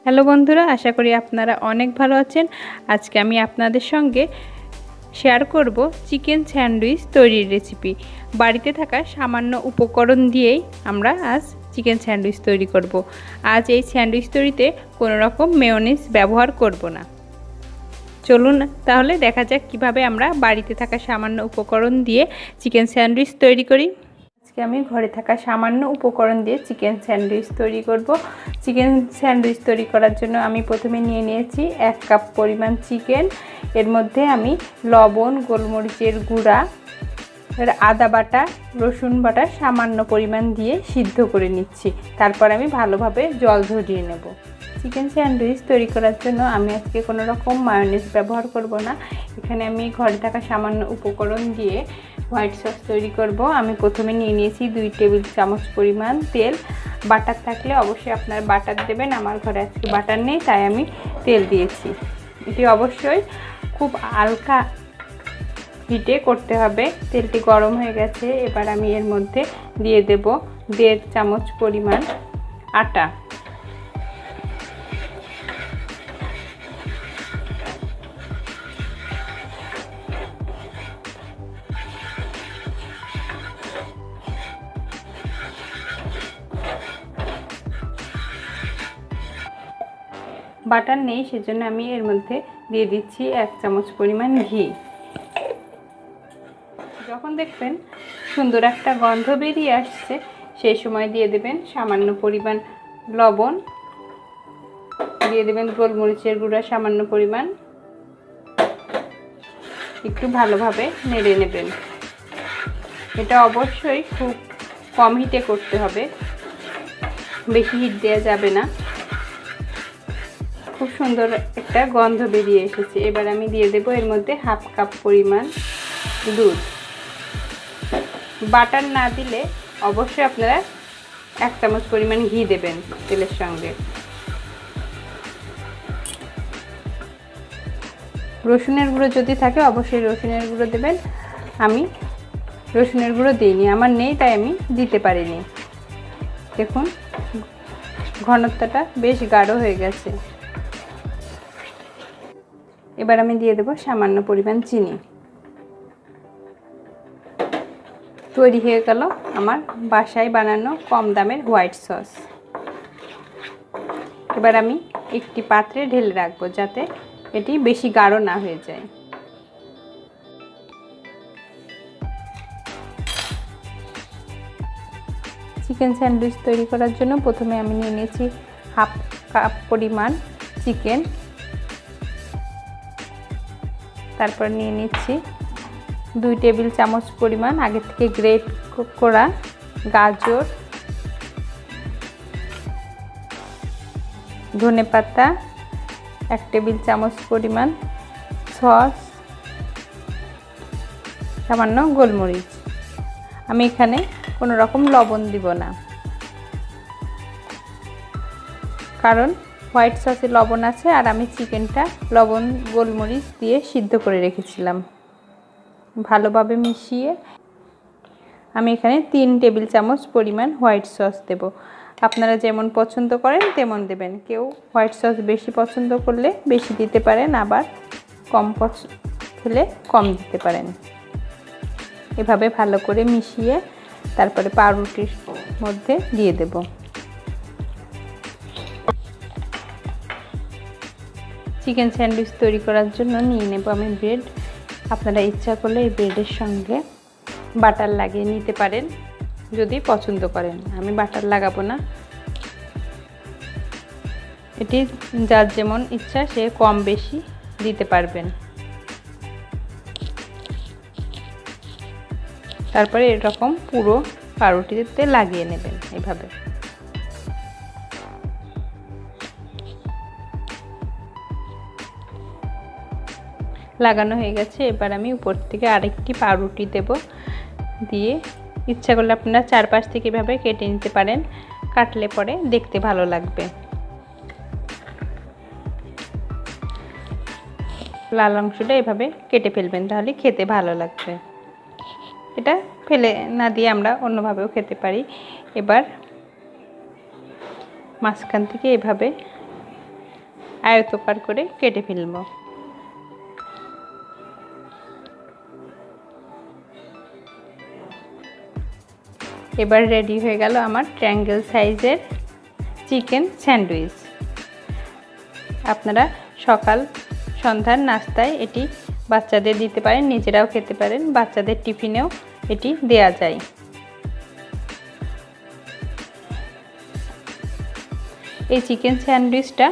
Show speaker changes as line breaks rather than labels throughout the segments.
Hello বন্ধুরা, আশা করি আপনারা অনেক ভালো আছেন। আজকে আমি আপনাদের সঙ্গে শেয়ার করব চিকেন স্যান্ডউইচ তৈরির রেসিপি। বাড়িতে থাকা সামান্য উপকরণ দিয়েই আমরা আজ চিকেন স্যান্ডউইচ তৈরি করব। আজ এই স্যান্ডউইচ তৈরিতে কোনো রকম মেয়োনিজ ব্যবহার করব না। চলুন তাহলে দেখা যাক কিভাবে আমরা বাড়িতে থাকা সামান্য উপকরণ দিয়ে চিকেন স্যান্ডউইচ তৈরি করি। আজকে আমি ঘরে থাকা সামান্য উপকরণ দিয়ে চিকেন স্যান্ডউইচ তৈরি করব। চিকেন স্যান্ডউইচ তৈরি করার জন্য আমি প্রথমে নিয়ে নিয়েছি 1 কাপ পরিমাণ চিকেন। এর মধ্যে আমি লবণ, গোলমরিচের গুঁড়া, আদা বাটা, রসুন বাটা সামান্য পরিমাণ দিয়ে সিদ্ধ করে নিচ্ছি। তারপর আমি ভালোভাবে জল ঝরিয়ে নেব। চিকেন স্যান্ডউইচ তৈরি করার জন্য আমি আজকে কোনো রকম মায়োনিজ ব্যবহার করব না। এখানে আমি ঘরে থাকা সামান্য উপকরণ দিয়ে হোয়াইট সস তৈরি করব। আমি প্রথমে নিয়ে নিয়েছি 2 টেবিল চামচ পরিমাণ তেল। বাটার থাকলে অবশ্যই আপনার বাটার দেবেন। আমার ঘরে আজকে বাটার নেই, তাই আমি তেল দিয়েছি। এটি অবশ্যই খুব হালকা হিটে করতে হবে। তেলটি গরম হয়ে গেছে। এবার আমি এর মধ্যে দিয়ে দেব 1.5 চামচ পরিমাণ আটা। বাটার নেই, সেজন্য আমি এর মধ্যে দিয়ে দিচ্ছি 1 চামচ পরিমাণ ঘি। যখন দেখবেন সুন্দর একটা গন্ধ বেরিয়ে আসছে, সেই সময় দিয়ে দেবেন সামান্য পরিমাণ লবণ, দিয়ে দেবেন গোলমরিচের গুঁড়া সামান্য পরিমাণ। একটু ভালোভাবে নেড়ে নেবেন। এটা অবশ্যই খুব কম হিটে করতে হবে, বেশি হিট দেওয়া যাবে না। খুব সুন্দর একটা গন্ধ বেরিয়ে এসেছে। এবার আমি দিয়ে দেব এর মধ্যে 1/2 কাপ পরিমাণ দুধ। বাটার না দিলে অবশ্যই আপনারা 1 চামচ পরিমাণ ঘি দেবেন তেলের সঙ্গে। রসুনের গুঁড়ো যদি থাকে অবশ্যই রসুনের গুঁড়ো দেবেন। আমি রসুনের গুঁড়ো দিইনি, আমার নেই, তাই আমি দিতে পারিনি। দেখুন ঘনত্বটা বেশ গাঢ় হয়ে গেছে। এবার আমি দিয়ে দেব সামান্য পরিমাণ চিনি। তৈরি হয়ে গেল আমার বাসায় বানানো কম দামের হোয়াইট সস। এবার আমি একটি পাত্রে ঢেলে রাখবো, যাতে এটি বেশি গাঢ় না হয়ে যায়। চিকেন স্যান্ডউইচ তৈরি করার জন্য প্রথমে আমি নিয়ে নিয়েছি 1/2 কাপ পরিমাণ চিকেন। তারপর নিয়ে নিচ্ছি 2 টেবিল চামচ পরিমাণ আগে থেকে গ্রেট করা গাজর, ধনেপাতা, 1 টেবিল চামচ পরিমাণ সস, সামান্য গোলমরিচ। আমি এখানে কোনো রকম লবণ দিব না, কারণ হোয়াইট সসে লবণ আছে আর আমি চিকেনটা লবণ গোলমরিচ দিয়ে সিদ্ধ করে রেখেছিলাম। ভালোভাবে মিশিয়ে আমি এখানে 3 টেবিল চামচ পরিমাণ হোয়াইট সস দেব। আপনারা যেমন পছন্দ করেন তেমন দেবেন। কেউ হোয়াইট সস বেশি পছন্দ করলে বেশি দিতে পারেন, আবার কম হলে কম দিতে পারেন। এভাবে ভালো করে মিশিয়ে তারপরে পাউরুটির মধ্যে দিয়ে দেব। চিকেন স্যান্ডউইচ তৈরি করার জন্য নিয়ে নেব আমি ব্রেড। আপনারা ইচ্ছা করলে এই ব্রেডের সঙ্গে বাটার লাগিয়ে নিতে পারেন যদি পছন্দ করেন। আমি বাটার লাগাবো না। এটি যার যেমন ইচ্ছা সে কম বেশি দিতে পারবেন। তারপরে এরকম পুরো পাউরুটিতে লাগিয়ে নেবেন এভাবে। লাগানো হয়ে গেছে। এবার আমি উপর থেকে আরেকটি পাউরুটি দেব। দিয়ে ইচ্ছা করলে আপনারা চারপাশ থেকে এভাবে কেটে নিতে পারেন, কাটলে পরে দেখতে ভালো লাগবে। লাল অংশটা এভাবে কেটে ফেলবেন, তাহলে খেতে ভালো লাগবে। এটা ফেলে না দিয়ে আমরা অন্যভাবেও খেতে পারি। এবার মাঝখান থেকে এভাবে আয়তাকার করে কেটে ফেলব। এবার রেডি হয়ে গেল আমার ট্রায়াঙ্গেল সাইজের চিকেন স্যান্ডউইচ। আপনারা সকাল সন্ধ্যার নাস্তায় এটি বাচ্চাদের দিতে পারেন, নিজেরাও খেতে পারেন, বাচ্চাদের টিফিনেও এটি দেয়া যায়। এই চিকেন স্যান্ডউইচটা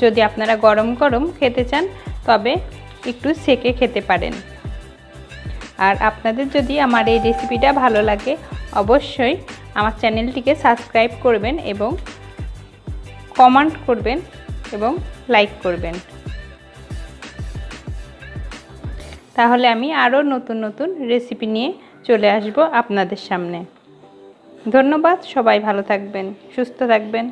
যদি আপনারা গরম গরম খেতে চান তবে একটু সেকে খেতে পারেন। আর আপনাদের যদি আমার এই রেসিপিটা ভালো লাগে অবশ্যই আমার চ্যানেলটিকে সাবস্ক্রাইব করবেন এবং কমেন্ট করবেন এবং লাইক করবেন। তাহলে আমি আরও নতুন নতুন রেসিপি নিয়ে চলে আসব আপনাদের সামনে। ধন্যবাদ, সবাই ভালো থাকবেন, সুস্থ থাকবেন।